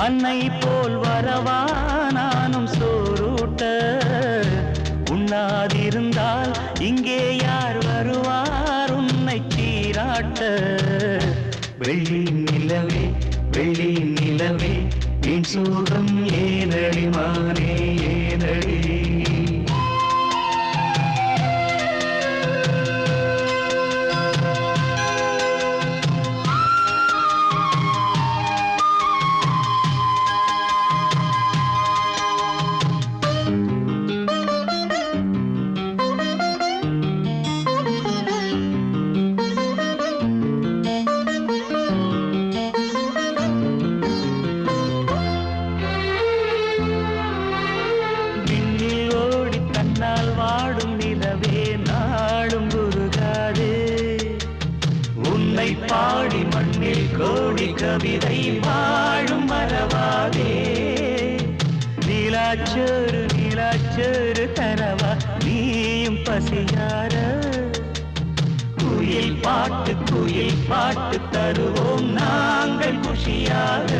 அன்னை போல் வரவா நானும் சோறூட்ட உண்ணாதிருந்தால் இங்கே யார் வருவார் உன்னை சீராட்ட வெள்ளி நிலவே வெள்ளி நிலவே என் சோகம் ஏனடி மானே ஏனடி வாடும் நிலவே நாடும் உருகாதே உன்னை பாடி மண்ணில் கோடி கவிதை வாழும் மறவாதே நீலாச்சோறு நீலாச்சோறு தரவா நீயும் பசியார குயில் பாட்டு தருவோம் நாங்கள் குஷியாக